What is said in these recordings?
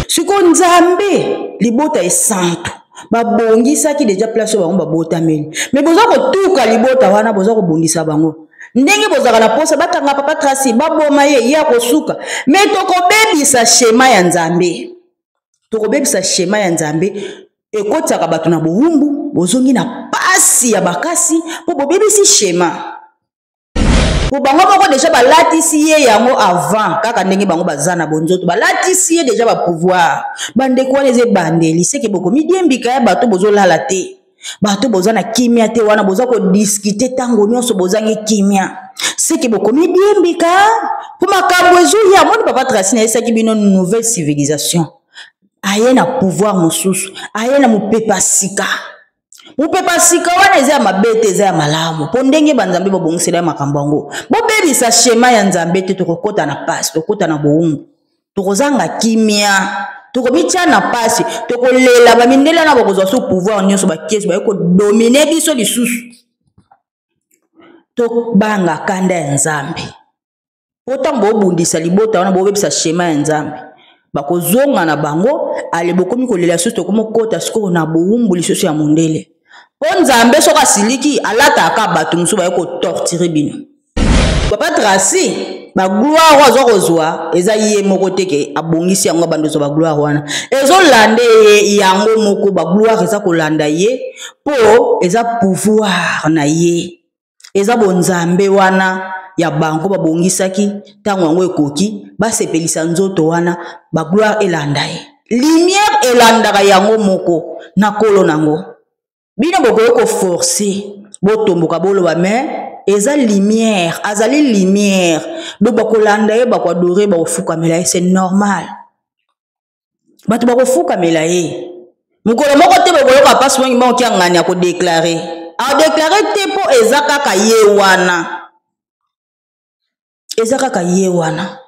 Siko nzambe libota esanto babongisa ki déjà place bango babota meni mais boza ko tuka libota wana boza ko bongisa bango ndenge boza kana posa batanga papa Tracy baboma ye ya kosuka mais tokobebisa schéma ya nzambe tokobebisa schéma ya nzambe ekotaka bato na bowumbu bozongi na pasi ya bakasi po bobebisi schéma po bango moko déjà balatisi ye yango avant kaka ndenge bango bazana bonzoto balatisi ye déjà ba pouvoir bandeko wana eze bandeli seke boko midiembika ya bato bozolala te bato bozana kimia te wana boza ko discuter tango nyonso bozangi kimia seke boko midiembika po makambo ezo ya moni papa Tracy na esaki bino nouvelle civilisation aye na pouvoir mosusu aye na mopepa sika wana eza mabete eza malamu po ndenge banzambe bobongisela makambo ngo bobebisa schéma ya nzambe te tokokota na pasi tokota na boumbu tokozanga kimia tokomitia na pasi tokolela bamindela na bokozwa so pouvoir nyonso bakesi bayeko dominer biso lisusu tobanga kanda ya nzambe potango bobundisa libota wana bobebisa schéma ya nzambe bakozonga na bango ale bokomi kolela so tokomokota siko na boumbu lisusu ya mondele po nzambe soka siliki alata aka bato musu bayeko torturer bino papa Tracy ba gloire wazo kozwa eza ye moko teke abongisi yango bandozo ba gloire wana ezolande yango moko ba gloire eza kolanda ye po eza pouvoir na ye eza bonzambe wana ya bango babongisaki tango yango ekoki basepelisa nzoto wana ba gloire elanda ye lumière elandaka yango moko na kolo nango bino boko forcer botomboka boloba mais eza lumière azali lumière do bakolanda ye bakwadore bakofukamela ye c'est normal bato bakofukamela ye mukolo moko te bokoyoka pasi wangi bango kia ngani ako déclarer a déclarer te po eza kaka ye wana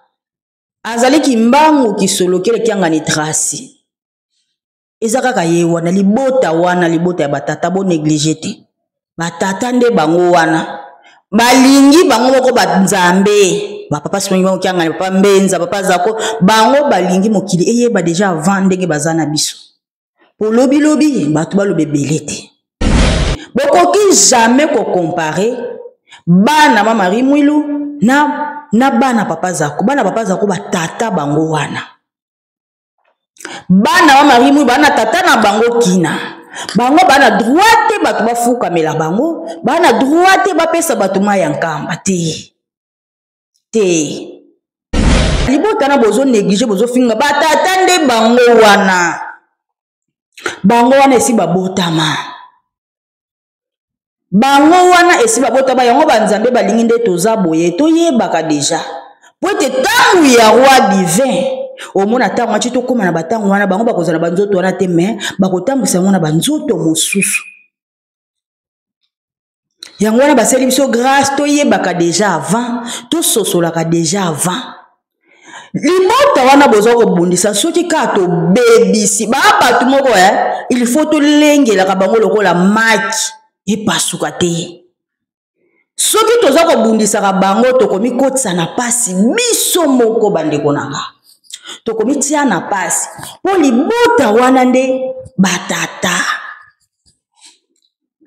azali kimbangu kisolokele kia ngani Tracy eza kaka ye wana libota ya batata bo négliger te batata nde bango wana balingi bango moko banzambe bapapa songi bango kiangana papa Mbenza papa Zako bango balingi mokili eyeba déjà avant ndenge bazana biso po lobi bato balobe belete bokoki jamais ko comparer bana mama Marie Mwilu na bana papa Zako batata bango wana bana mama Marie Mwilu bana tata na bango kina bango bana droite bato bafuka mela bango bana droite bapesa bato mayankamba te libota na bozo négliger bozo finga batata nde bango wana esi babotama yango banzambe balingi nde toza boye toyebaka déjà po ete tangu ya roi divin omona tango achi tokoma na batango wana bango bakozala banzoto wana te mais bakotambwisa yango na banzoto mosusu yango wana baseli biso grâce toyebaka déjà avant tososolaka déjà avant libota wana boza kobundisa soki kaka tobebisi bato moko il faut tolengelaka bango lokola maki epasuka te soki toza kobundisaka bango tokomikotisa na pasi biso moko bandeko nanga tokomitia na pasi po libota wana nde batata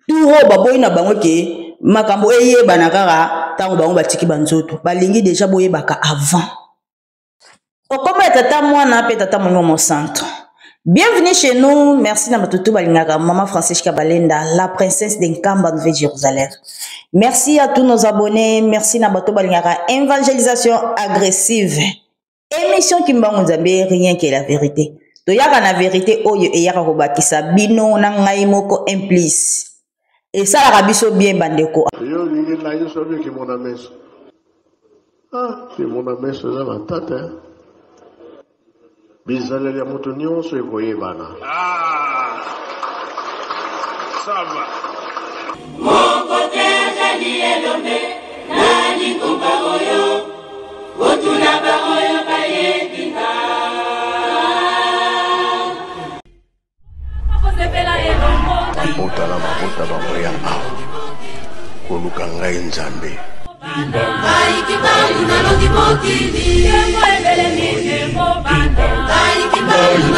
turo baboyi na bango ke makambo eyebana kaka tango bango batiki banzoto balingi déjà boyebaka avant okoma tata mwana pe tata monomo centre. Bienvenue chez nous, merci na matutu balingaka maman Francisca Balenda, la princesse d'Enkamba Nouvelle-Jérusalem. Merci à tous nos abonnés, merci na bato balingaka évangélisation agressive. Émission Kimbangu Nzambe, rien que la vérité. Toyaka na vérité oyo eyaka kobakisa bino na ngai moko implice. Et ça la rabiso bien bandeko. Yo lingi la yo sobi ki mon ameso. Ah, ki mon ameso za la tata. Bizaleli ya moto nyonso ekoyebana. Ah, ça va. Mon côté jali elombe, nani kumbaroyo, otuna baroyo bayedinga. Mabota la mabota bamoya awa, koluka ngai Nzambe. Ai kibangu na loki mokili, kembo ebele mine mo banda. Ai kibangu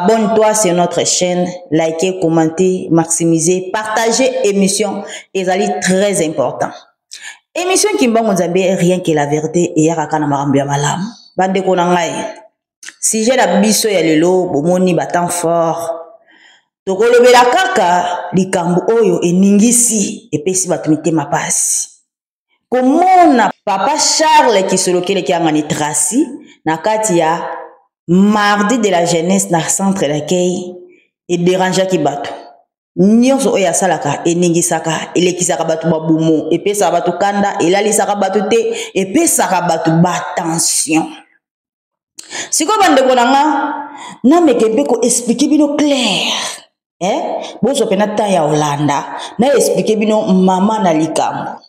abonne-toi sur notre chaîne, likez, commentez, maximisez, partagez émission, ezali très important. Émission Kimbango Nzambe, rien que la vérité et yarakana marambia malam. Bande konangai. Sujet la biso ya lelo, bomoni batan fort. Tokolobela kaka likambo oyo eningisi epesi batumite mapasi. Komona papa Charles qui se lokele ki angani Tracy na kati ya mardi de la jeunesse na centre d'accueil et dérangea ki bato. Nyonso oya salaka eningisaka elekisaka bato babumo epesa bato kanda elalisaka bato te epesaka bato batension. Siko bande konanga na mekembe ko expliquer bino clair. Bozo pena ta ya Holanda na expliquer bino mama na likambo.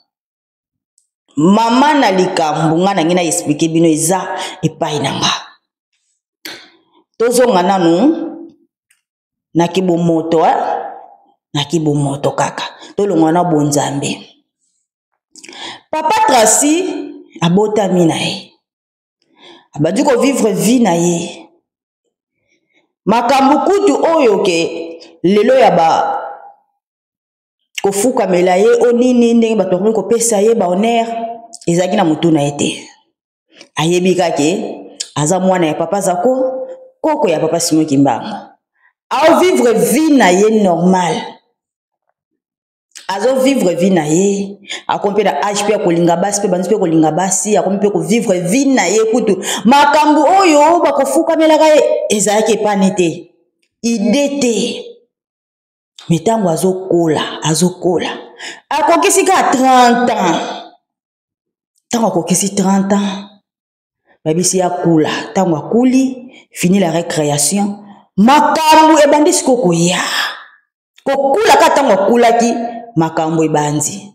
Mama na likambo ngana ngina expliquer bino eza epai nanga. Tozo ngana nu na kibo moto na kibo moto kaka. Tolo ngana bonzambe. Papa Tracy abota mina ye. Abadi ko vivre vie na ye. Makambu kutu oyo ke lelo ya ba kofuka melaye onini ndenge bato ko pesa ye ba honneur ezaki na mutu na ete. Ayebi kake aza mwana ya papa zako koko ya papa Simon Kimbango. A vivre vie na ye normal. Azo vivre vie na ye akompe na âge pe kolinga basi pe banzi pe kolinga basi akompe ko vivre vie na ye kutu makambu oyo bakofuka melaka ye ezaki panete idete mitango azokola akokisi ka 30 ans tango akokisi 30 ans babisi ya kula tango akuli fini la récréation makambu ebandisi kokoya kokula ka tango akulaki makambo ebandi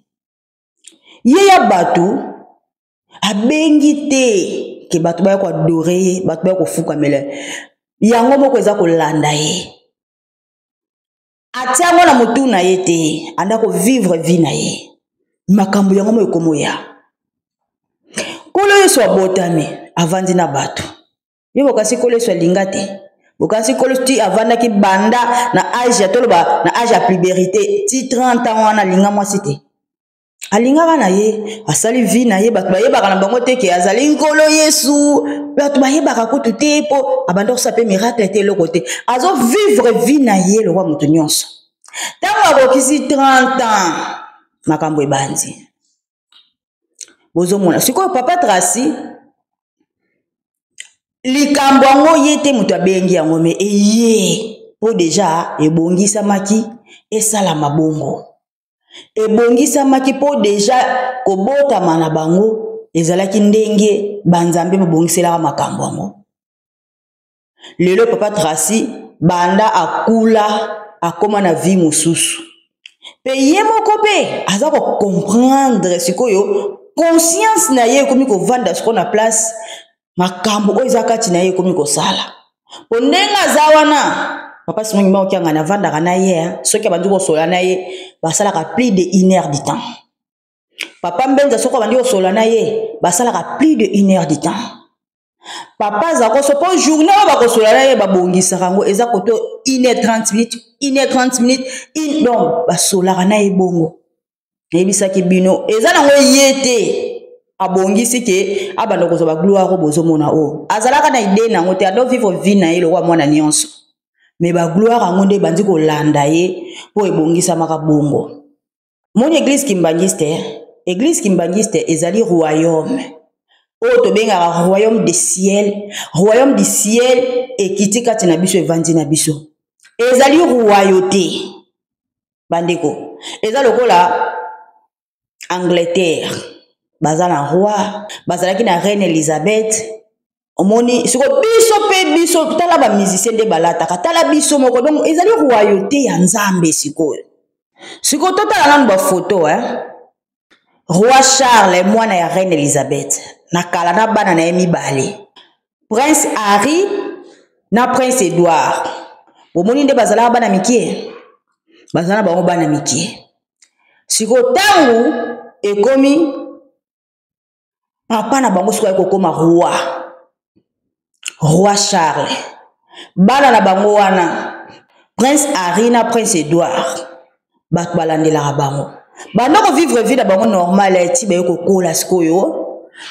ye ya batu abengi te ke batu baya ko adorer batu baya ko fuka mele yango moko eza kolanda ye atiango na mutu na ye te anda ko vivre vie na ye makambo yango mo ekomoya kolo yeso abotami avandi na batu ye bokasi kolo yeso alinga te bokasi kolo ti avanda ki banda na âge ya toloba na âge ya puberté ti 30 ans wana linga mwasi te alinga na ye asali vie na ye batu bayebaka na bango te ke azali nkolo Yesu batu bayebaka kutu te po abanda kosape miracle te eloko te azo vivre vie na ye lokwa mutu nyonso tango akokisi 30 ans makambo ebandi bozomona sikoyo papa Tracy likambo yango ye te mutu abengi yango me eye po deja ebongisamaki esala mabongo ebongisamaki po deja kobotama na bango ezalaki ndenge banzambe babongiselaka makambo yango lelo papa Tracy banda akula akoma na vie mosusu pe ye moko pe aza ko comprendre sikoyo conscience na ye komi ko vanda siko na place makambo oyo ezakati na ye komi ko sala pondenga za wana papa Simon Kimbango kianga na vanda na ye soki abandi ko sola na ye basalaka plus de 1 heure du temps papa Mbenza soko abandi ko sola na ye basalaka plus de 1 heure du temps papa zako so po journée ba ko sola na ye babongisa kango eza koto 1h30 minutes 1h30 minutes donc basolaka na ye bongo ebisaki bino eza nango yete abongisi ke abanda ko zo ba gloire ko bozomona o azalaka na idée nango te ado vivre vie na ye lokwa mwana nyonso mais ba gloire ango nde bandi ko landa ye po ebongisa maka bongo mon église kimbangiste ezali royaume o to benga royaume du ciel ekiti kati na biso evandi na biso ezali royauté bandeko eza lokola Angleterre bazana roi bazalaki na reine Elizabeth omoni siko biso tala ba musicien de balata tala biso moko donc ezali royauté ya Nzambe siko totala nanu ba photo roi Charles mwana ya reine Elizabeth na kala na bana na mibale prince Harry na prince Edward omoni nde bazala bana mikie bazana bango bana mikie siko tangu ekomi papa na bango siko ekokoma roi Charles bana na bango wana Prince Harry na Prince Edouard bato balandelaka bango banda ko vivre vie na bango normal eti baye kokola sikoyo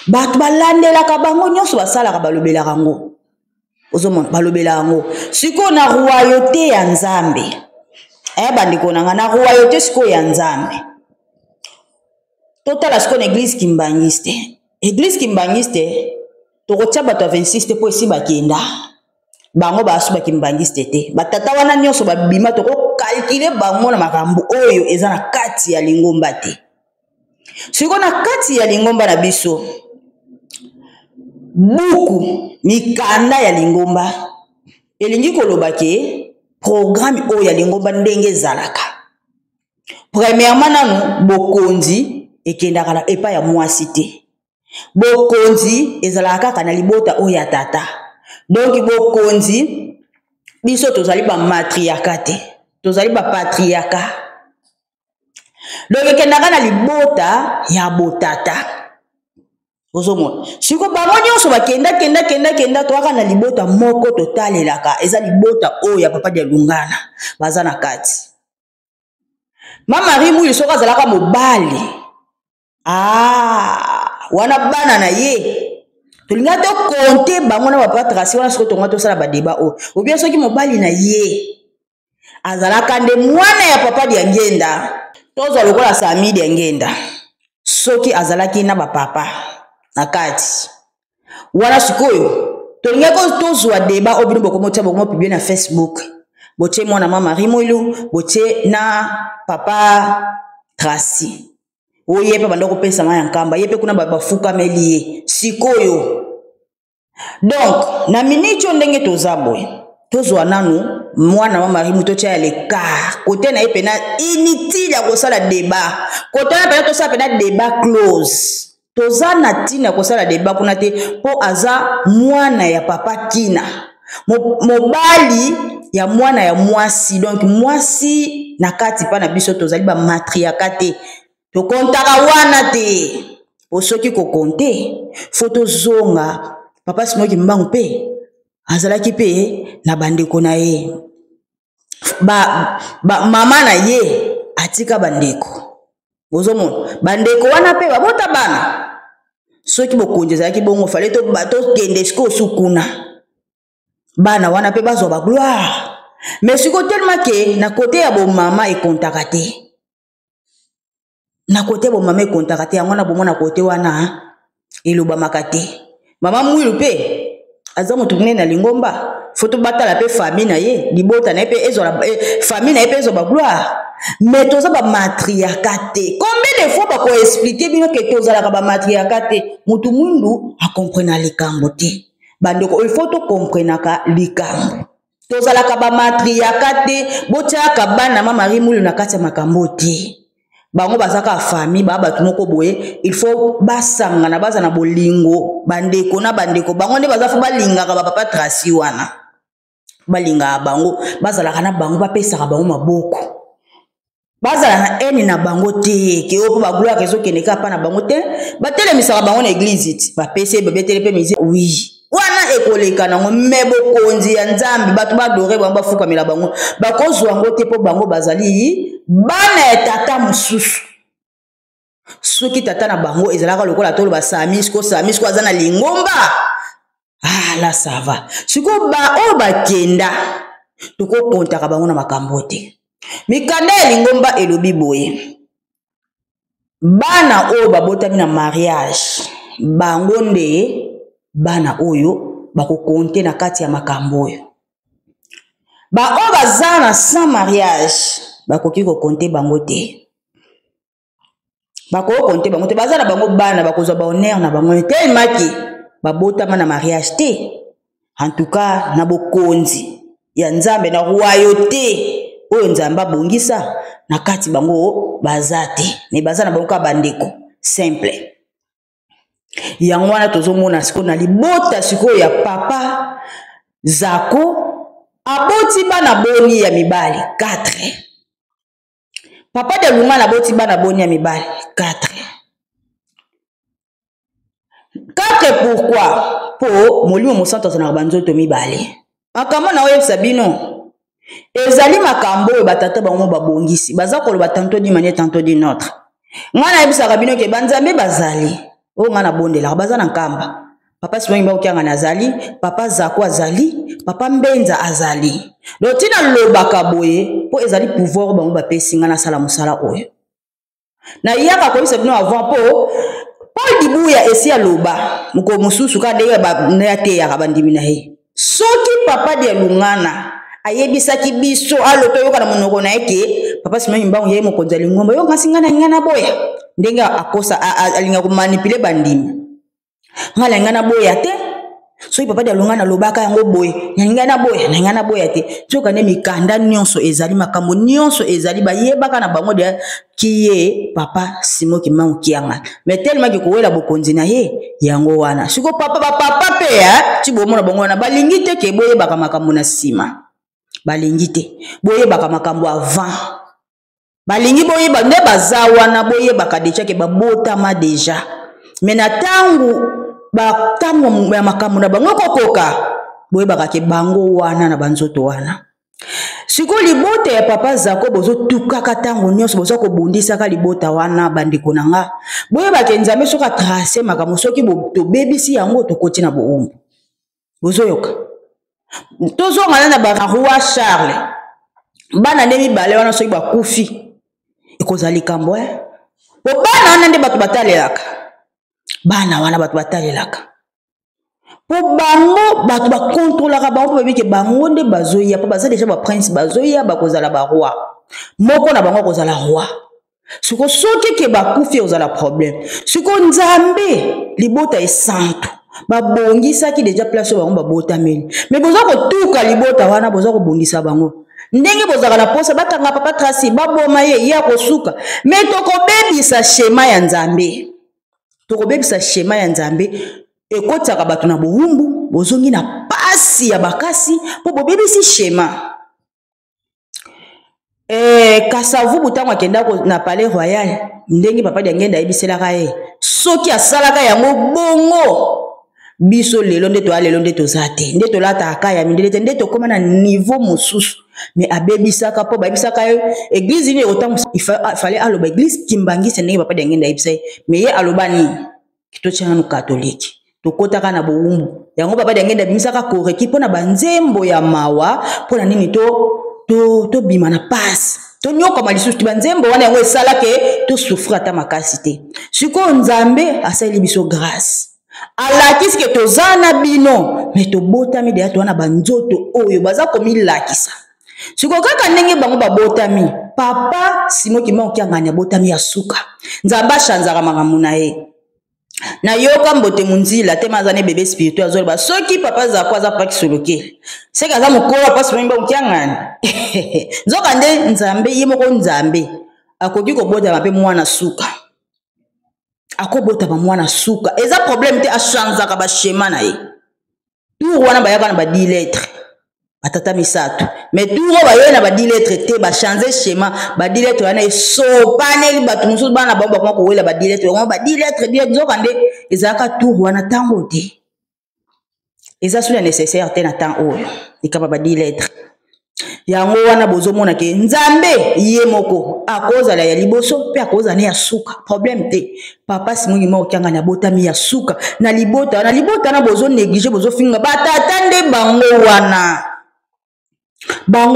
bato balandelaka bango nyonso basalaka balobelaka yango ozomona balobelaka yango sikoyo na royauté ya Nzambe bandeko nanga na royauté sikoyo ya Nzambe totala sikoyo na église kimbangiste église kimbangiste tokotia bato ya 26 te po esi bakenda bango basu bakimbangiste te batata wana nyonso babima tokokalkile bango na makambo oyo eza na kati ya lingomba te sikoyo na kati ya lingomba na biso buku mikanda ya lingomba elingi koloba ke programme oyo ya lingomba ndenge ezalaka premièrement nanu bokonzi ekendaka na epa ya mwasi te bokonzi ezalaka kaka na libota oyo ya tata donc bokonzi biso tozali ba matriarcat te tozali ba patriarcat donc ekendaka na libota ya botata ozomona siko bango nyonso bakenda toaka na libota moko totalelaka eza libota oyo ya papa dia Lungana baza na kati Mama Rimu soki azalaka mobali wana bana na ye tolinga to konte bango na papa Tracy wana siko tonga tosala ba débat o bien soki mobali na ye azalaka nde mwana ya papa dia Ngenda tozwa lokola Sami dia Ngenda soki azalaki na ba papa na kati wana sikoyo tolinga ko tozwa débat obino bokomotia bokomo publier na Facebook boche mwana Mama Rimu boche na papa Tracy oye pe banda kopesa ma ya nkamba ye pe kuna bafuka melie sikoyo donc na minitio ndenge tozaboy tozwa nanu mwana Mama Rimu tocha ya leka kote na ye na inutile ya kosala débat kote na pena tosala pena débat close toza na tina kosala débat kuna te po aza mwana ya papa Kina mobali ya mwana ya mwasi donc mwasi na kati pa na biso tozali ba matriarcat te to kontaka wana te osoki ko konte photo zonga papa Simoki Mbangu pe azalaki pe na bandeko na ye mama na ye atika bandeko bozomona bandeko wana pe babota bana soki bokonje zalaki bongo fale to bato kende siko sukuna bana wana pe bazwa ba gloire mais siko tellement que na côté ya bo mama e contacté na côté bo mama e contacté yango na bo mona côté wana eloba makate mama mwilu pe aza mutu na lingomba foto batala pe famille na ye libota na pe ezola famille na pe ezoba gloire mais toza ba matriarcat te combien de fois ba ko expliquer bino que toza la ba matriarcat te mutu mundu a comprendre likambo te bandeko il faut to comprendre ka likambo toza la ba matriarcat te botiaka bana Mama Rimu na kati ya makambo te bango bazaka famille batu moko boye il faut basanga na baza na bolingo bandeko na bandeko bango nde bazafu balingaka ba papa Tracy wana balinga bango bazala kana bango bapesa bango maboko bazala na eni na bango te ke opo ba gloire kezo keneka pa na bango te batelemisa bango na église ti bapese bebetele pe mizi oui wana ekoleka nango mebo konzi ya Nzambe batu badore bango bafuka mila bango bakozwa ngo te po bango bazali bana ya tata mususu soki tata na bango ezalaka lokola tolo ba Sami sko azana lingomba là ça va siko ba o bakenda toko kontaka bango na makambo te mikanda ya lingomba elobi boye bana oyo babotami na mariage bango nde bana oyo bakokonte na kati ya makambo oyo ba oyo baza na sans mariage bakoki kokonte bango te bakokonte bango te baza na bango bana bakozwa ba honneur na bango tellement que babotama na mariage te en tout cas na bokonzi ya Nzambe na royauté oyo Nzambe abongisa na kati bango baza te mais baza na bango ka bandeko simple yango wana tozomona siko na libota siko ya papa Zako aboti bana boni ya mibali 4 papa de Lungana aboti bana boni ya mibali 4 pourquoi po molimo mosanto na banzoto mibale makambo na oyebisa bino ezali makambo oyo batata bango babongisi baza koloba tantôt d'une manière tantôt d'une autre ngana yebisaka bino ke banzambe bazali oyo ngana bondelaka baza na nkamba papa simongi baokianga nazali papa zako azali papa mbenza azali donc tina lobaka boye po ezali pouvoir bango bapesi nga nasala mosala oyo na yaka koyebisa bino avant po Paul Dibuya esi aloba moko mosusu ka ndenge banayateyaka bandimi na ye soki papa de lungana ayebisaki biso aloto yoka na monoko na yeke papa simongi mbango ye mokonzi alingomba yo kasi nga na ngana boya ndenge akosa alinga komanipule bandimi ngala ngana boya te soki papa de lungana lobaka yango boye na ngana boya te soka ne mikanda nyonso ezali makambo nyonso ezali bayebaka na bango de kiye papa Simoki Mbangu kianga mais tellement que kowela bokonzi na ye yango wana siko papa pe ya ti bomona bango wana balingi te ke boyebaka makambo na sima balingi te boyebaka makambo avant balingi boyeba nde baza wana boyebaka deja ke babotama deja mais na tangu ya makambo na bango kokoka boyebaka ke bango wana na banzoto wana siko libota ya papa zako bozo tukaka tango nyonso bozo kobundisaka libota wana bandeko nanga boyebaka nzambe soka tracer makambo soki tobebisi yango tokoti na boumbu bozo yoka tozonga na bararoi Charles bana nde mibale wana soki bakufi ekozali kambo bana wana nde bato batalelaka bana wana bato batalelaka po bango bato bakontrolaka bango po babike bango nde bazoya po baza deja baprince bazoya bakozala baroi moko na bango akozala roi siko soki ke bakufi ozala problème siko nzambe libota esantu babongisaki deja place oyo bango babotameli mais boza kotuka libota wana boza kobongisa bango ndenge bozaka na posa batanga papa Tracy baboma ye ya kosuka mais tokobebisa schéma ya nzambe tokobebisa schéma ya nzambe ekotsaka bato na boumbu bozongi na pasi ya bakasi po bobebisi schéma Kasavu butango akenda na palais royal ndenge papa de ngenda yebiselaka ye soki asalaka yango bongo biso lelo nde tozate nde tolata akaya mindele nde tokoma na niveau mosusu mais abebisaka po babisaka église ni autant il fallait aloba église kimbangisa ndenge papa de ngenda yebisa mais ye alobani kitochana no catholique tokotaka na boumbu yango papa de ngenda bimisaka koreki pona banzembo ya mawa pona nini to bima na passe to nyoka malisusu banzembo wana yango esalake to souffrir ata makasi te siko nzambe asali biso grâce alakisi ke tozana bino mais tobotami deya to wana banzoto oyo baza komilakisa siko kaka ndenge bango babotami papa Simoki Mbangu kiangani abotami ya suka nzambe achanzaka makambo na ye na yoka mbote munzila te mazane bébé spirituel azoloba soki papa zako aza paki solokeli seki aza mokolo pasi Simoki Mbangu kiangani nzoka nde nzambe ye moko nzambe akoki kobotama mpe mwana suka akobotama mwana suka eza problème te achanzaka bashema na ye tour wana bayaka na ba 10 lettres batata misato mais tour bayo na ba 10 lettres te bachanze schéma ba 10 lettres wana esopaneli bato mosusu bana bango bakoma kowela ba 10 lettres ba 10 lettres nzoka nde ezalaka tour wana ntango te eza sula nécessaire te na temps oyo likaba ba 10 lettres yango wana bozomona ke nzambe ye moko akozala ya liboso pe akozala ya suka problème te papa Simoki Mbangu kiangani abotami ya suka na libota na bozo négliger bozo finga batata nde bango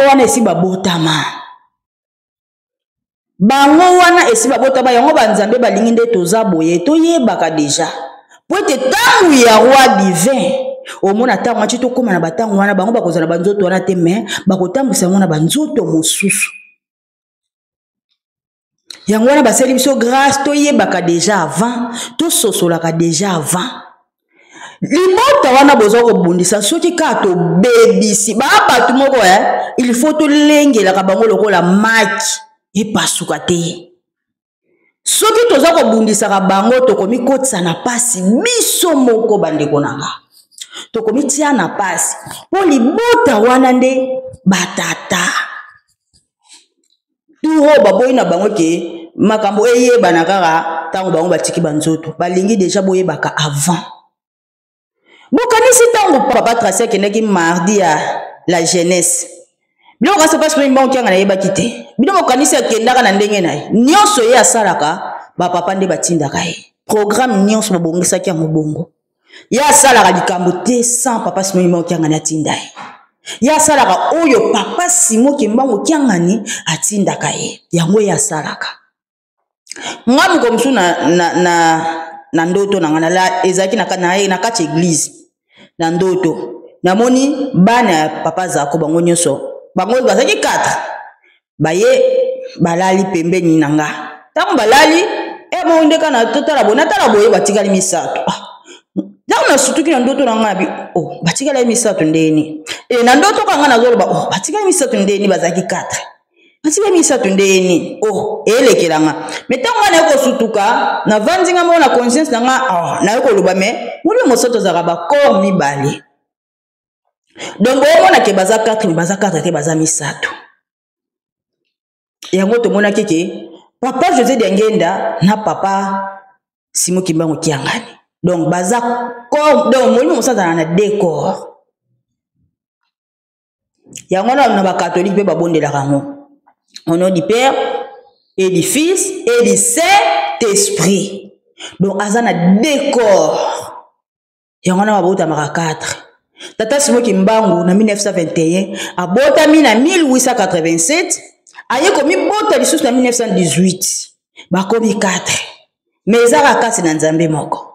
wana esi babotama yango banzambe balingi nde toza boye toyebaka deja po ete tangu ya roi divin omona tango achi tokoma na batango wana bango bakozala banzoto wana te mais bakotambwisa yango na banzoto mosusu yango wana basali biso grâce toyebaka deja avant tososolaka deja avant libota wana boza kobundisa soki kaka tobebisi bato moko il faut tolengelaka bango lokola maki epasuka te soki toza kobundisaka bango tokomikotisa na pasi biso moko bandeko nanga tokomitia na pasi po libota wana nde batata turo baboyi na bango ke makambo eyebana kaka ntango bango batiki banzoto balingi deja boyebaka avant bokanisi tango papa Tracy akendaki mardi ya la jeunesse biloko asa passe mbango kyanga na yeba kite biloko bokanisi akendaka na ndenge na ye nyonso ye asalaka bapapa nde batindaka ye programme nyonso babongisaki yango bongo ye asalaka likambo te sans papa Simon Kimbangu Kiangani atinda ye ye asalaka oyo papa Simon Kimbangu Kiangani atindaka ye yango ye asalaka nga mukomusu na ndoto na ngana ezaki na kati église na ndoto namoni bana ya papa Zako bango nyonso bango bazaki 4 baye balali pembeni nanga tango balali mondeka na totala bona tala boye batikali misato na sutuki na ndoto na ngabi batikala misato ndeni na ndoto kanga na zoloba batikala misato ndeni bazaki 4 batikala misato ndeni elekelanga metango na ko sutuka na vandinga mo na conscience nga na ko loba me muli mosato za ba corps mibale donc bo na ke bazaka 4 te bazami misato yango to mona keke papa José Dengenda na papa Simon Kimbangu Kiangani donc baza corps donc moni mosata na décor yango na ba catholique pe babondela rango au nom du Père et du Fils et du Saint-Esprit donc azana décor yango na babota maka 4 tata Simon Kimbangu na 1921 abotami na 1887 aye komi bota lisusu na 1918 bakomi 4 mais ezaka kasi na nzambe moko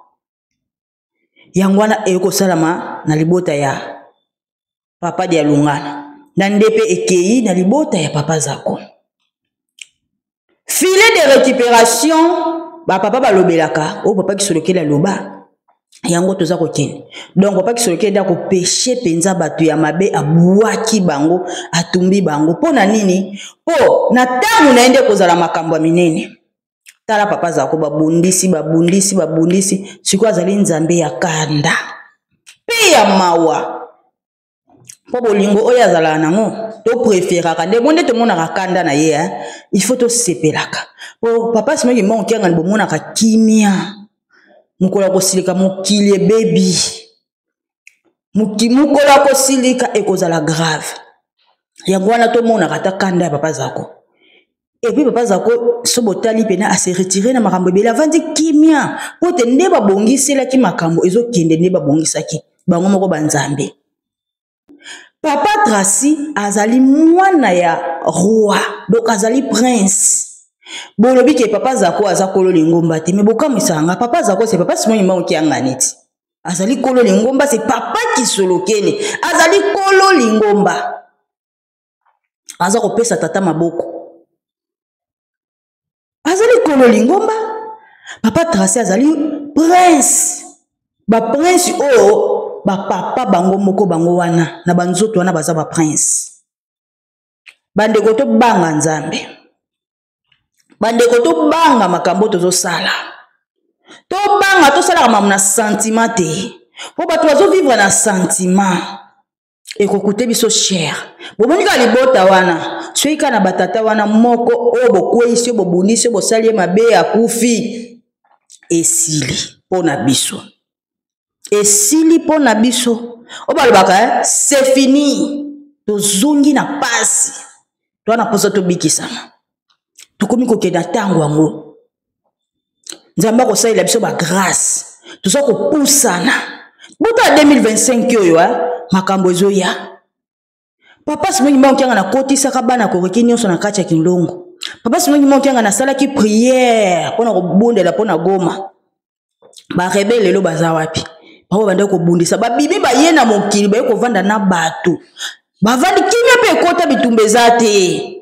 yango wana ekosalama na libota ya papa dia Lungana na ndepe ekei na libota ya papa Zako filet de récupération ba papa balobelaka papa kisolokela loba yango toza kokende donc papa kisolokela ko péché penza batu ya mabe abuaki bango atumbi bango pona nini po na tangu naende kozala makambo minene tala papa Zako babundisi siko azali nzambe ya kanda pe ya mawa po bolingo oyo azala nango to préféraka nde monde to mona kanda na ye il faut to sepelaka po papa Simon Kimbangu Kiangani bomona ka kimia mukola ko silika mukili baby mukola ko silika ekozala grave yango wana to mona kata kanda ya papa Zako. Et puis papa Zako sobotali pena a se retirer na makambo bela vandi kimia pote nde babongisela ki makambo ezo kende nde babongisaki bango moko banzambe papa Tracy azali mwana ya roi donc azali prince bolobi ke papa Zako aza kolo lingomba te mais bokamwisanga papa Zako c'est papa Simon Kimbangu Kiangani ti azali kolo lingomba c'est papa Kisolokele azali kolo lingomba aza kopesa tata maboko azali kolo lingomba papa Tracy azali prince ba prince ba papa bango moko bango wana na banzoto wana baza ba prince bandeko to banga nzambe bandeko to banga makambo tozo sala to banga to sala kama na sentiment te po bato bazo vivre na sentiment ekokute biso cher bomonika libota wana soika na batata wana moko bokweisi bobundisi bosali mabe akufi esili pona biso obalobaka c'est fini tozongi na pasi twana posa tobikisama tukomi kokenda tango yango nzamba kosalela biso ba grâce toza kopusana buta 2025 oyo makambo ezoya papa Simon Kimbangu Kiangani na kotisaka bana koreki nyonso na kati ya Kindongo papa Simon Kimbangu Kiangani asalaki prière pona kobondela pona Goma ba rebelle lelo baza wapi bao bande kobundisa babibi baye na mokili baye kovanda na bato bavandi kimia pe ekota bitumba eza te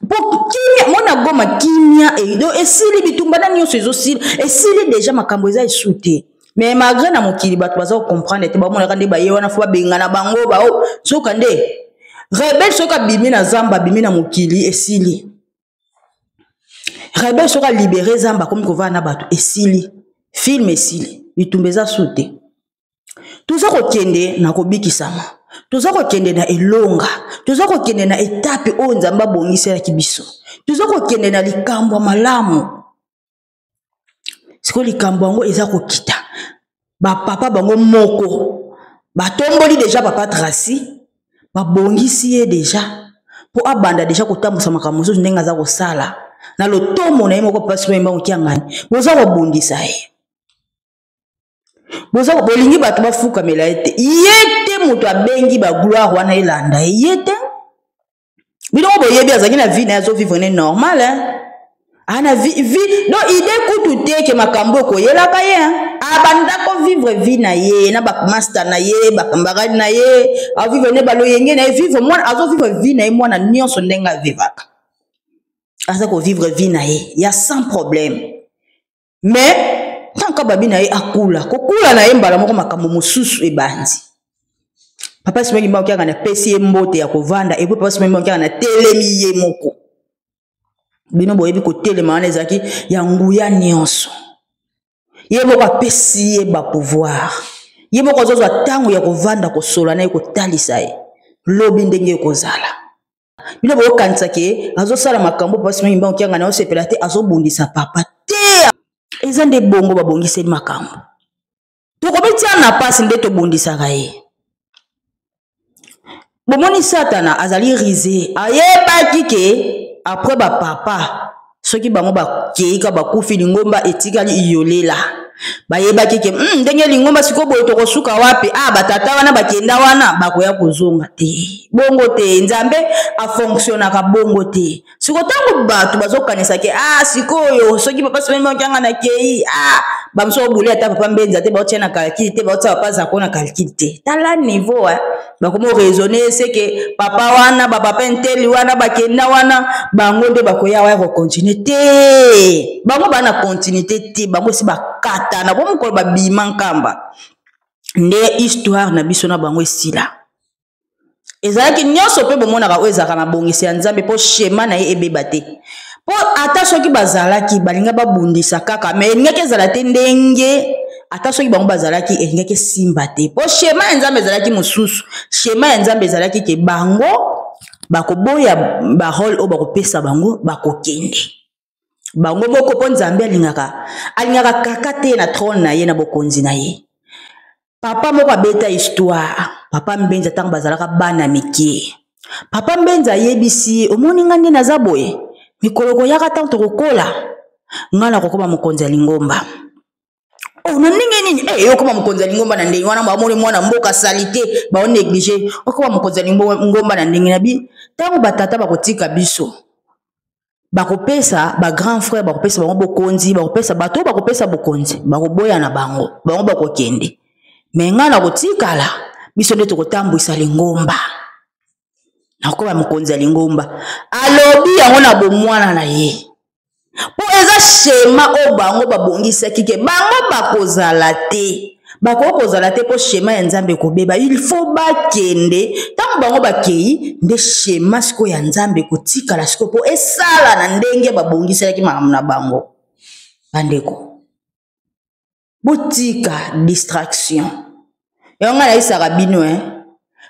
po kimia mona Goma kimia edo esili bitumba na nyonso ezosili esili deja makambo eza esute mais malgré na mokili bato baza comprendre te bamona kande baye wana fo babengana bango bao soka nde rebelle soka bimi na zamba bimi na mokili esili rebelle soka libérer zamba comme kovana na bato esili film esili bitumbeza sute tuza kokende na kobikisama tuza kokende na elonga tuza kokende na étape o nzamba bongisela kibiso tuza kokende na likambo malamu siko likambo ngo eza kokita ba papa bango moko ba tomboli déjà papa Tracy ba bongisi ye déjà po abanda déjà kotambusa makambo mosusu ndenge aza kosala na lotomo na ye moko pasi mba okiangani boza kobongisa ye boza bolingi bato bafukamela ete yete moto abengi ba gloire wana elanda yete biloko boyebi azalaki na vie na ye azovivre ne normal ana vie donc idée kutu te ke makambo koyelaka ye abanda ko vivre vie na ye na ba master na ye ba kambarade na ye a vivre ne baloyenge na ye vivre moi azo vivre vie na ye mwana nyonso ndenga vivaka aza ko vivre vie na ye ya sans problème mais tant que babi na ye akula kokula na ye mbala moko makambo mosusu ebandi papa simengi mba okianga na pesi ye mbote ya kovanda epo papa simengi mba okianga na telemi ye moko bino boyebi kotelema wana ezalaki ya nguya nyonso ye moko apesi ye bapouvoir ye moko azozwa ntango ya kovanda kosola na ye kotalisa ye lobi ndenge ekozala bino boyokanisaki ye azosala makambo papa simengi mba okianga na osepela te azobundisa papa te eza nde bongo babongiseli makambo tokobetia na pasi nde tobundisaka ye bomoni satana azali risé ayebaki ke après ba papa soki bango bakeika bakufi lingomba etikali iyolela bayebaki ke ndenge lingomba siko boye tokosuka wapi batata wana bakenda wana bakoya kozonga te bongo te nzambe afonctionnaka bongo te siko tango bato bazokanisa ke sikoyo soki papa semema okianga na kei bamso obuli ata papa mbenza te baotia na calcul te baotia papa zako na calcul te tala niveau bakomo raisonner c'est que papa wana papa nteli wana bakenda wana bango nde bakoya wa ko continuer te bango bana continuité te bango si bakata na bomo ko babima nkamba nde histoire na biso na bango esila ezalaki nyonso pe bomonaka oyo ezalaka na bongisi ya nzambe po schéma na ye ebeba te po ata soki bazalaki balinga babundisa kaka me elingaki ezala te ndenge ata soki bango bazalaki elingaki simba te po schéma ya nzambe ezalaki mosusu schéma ya nzambe ezalaki ke bango bakoboya barole oyo bakopesa bango bakokende bango moko po nzambe alingaka kaka te na trône na ye na bokonzi na ye papa moko abeta histoire papa mbenza ntango bazalaka bana mike papa mbenza ayebisi omoni nga nde naza boye mikolo koyaka ntango tokokola nga na kokoma mokonzi ya lingomba na ndenge nini yokoma mokonzi ya lingomba na ndenge wana bamoni mwana mboka salite baonéglige okoma mokonzi ya lingomba na ndenge na bi ntango batata bakotika biso bakopesa ba grand frère bakopesa bango bokonzi bakopesa bato bakopesa bokonzi bakoboya na bango bakokende me nga na kotikala biso nde tokotambwisa lingomba nakoma mokonzi ya lingomba alobi yango na bomwana na ye po eza schéma o bango babongisaki ke bango bakozala te po schéma ya nzambe kobeba il faut bakende ntango bango bakei nde schéma siko ya nzambe kotikala siko po esala na ndenge babongiselaki makambo na bango bandeko botika distraction yango nayisaka bino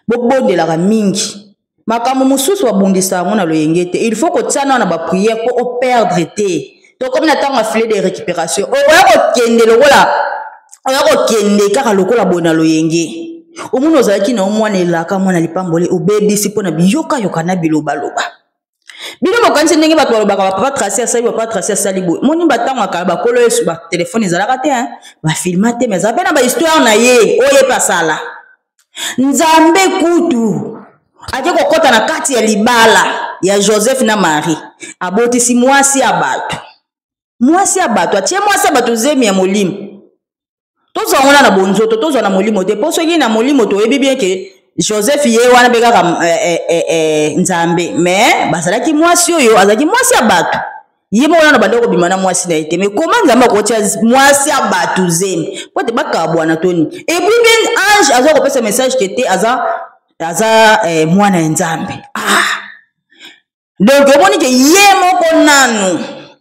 bobondelaka mingi makambo mosusu babongisa yango na loyenge te il faut kotiana na baprière po operdre te to comme na ntango afile de récupération oya kokende lokola oya kokende kaka lokola boye na loyenge omoni ozalaki na omwana elaka mwana lipambole obebisi mpo na biyokayoka na bilobaloba bino bokanisi ndenge bato balobaka bapapa Tracy asali boye moni batango akala bakolo yesu batelefone ezalaka te bafilma te me ezala mpe na bahistoire na ye oyo epe asala nzambe kutu ake kokota na kati ya libala ya Joseph na Marie abotisi mwasi ya bato atie mwasi ya bato zemi ya molimo tozwa ngona na bonzoto tozwa na molimo te po soki na molimo toyebi bien ke Joseph ye wana be kaka nzambe mais bazalaki mwasi oyo azalaki mwasi ya bato ye moko na bando kobima na mwasi na ete mais comment nzambe akotia mwasi ya bato zemi po te bakabwana toni et puis bien ange aza kopesa message ke te aza mwana ya nzambe donc omoni ke ye moko nanu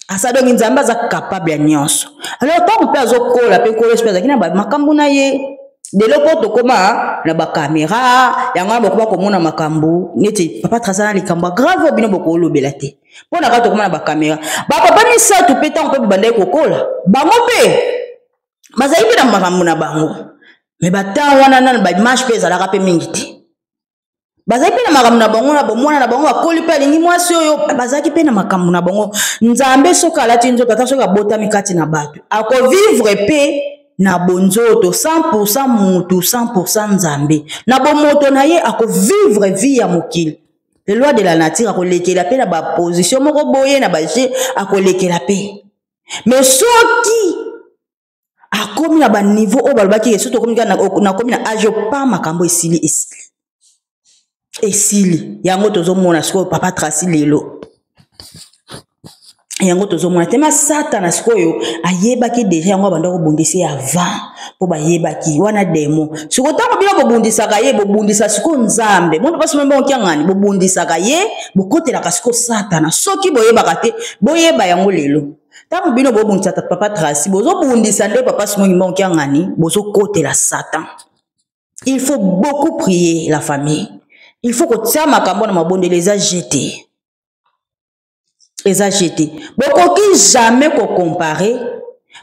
asa donc nzambe aza capable ya nyonso alors ntango mpe azokola mpe kolo mpe azalaki na makambo na ye delo po tokoma na bakamera yango wana bokoma komona makambo neti papa Tracy na likambo grave bino bokolobela te mpo na kaka tokoma na bakamera bapapa misato mpe ntango mpe bibandaki kokola bango mpe bazali pe na makambo na bango me batan wana nana ba image pe ezalaka pe mingi te bazali pe na makambo na bango na bomwana na bango bakoli pe alingi mwasi oyo bazalaki pe na makambo na bango nzambe soki alati nzoto ata soki abotami kati na bato akovivre pe na bonzoto 100% mutu 100% nzambe na bomoto na ye akovivre vie ya mokili le loi de la nature akolekela pe na baposition moko boye na baje akolekela pe mais soki akomi na baniveau oyo balobaki yesu tokomi nakomi na age pa makambo esili yango tozomona sikoyo papa Tracy lelo yango tozomona tema satana sikoyo ayebaki deja yango abanda kobundisa ye avant po bayebaki wana demo siko ntango bino bobundisaka ye bobundisa siko nzambe moto pasi membe okiangani bobundisaka ye bokotelaka siko satana soki boyebaka te boyeba yango lelo ntango bino bobundisa papa Tracy bozobundisa nde papa Simon Ngimba okiangani bozokotela Satan. Il faut beaucoup prier la famille. Il faut que tia makambo na mabonde les a jetés. Les a jetés. Bokoki jamais ko comparer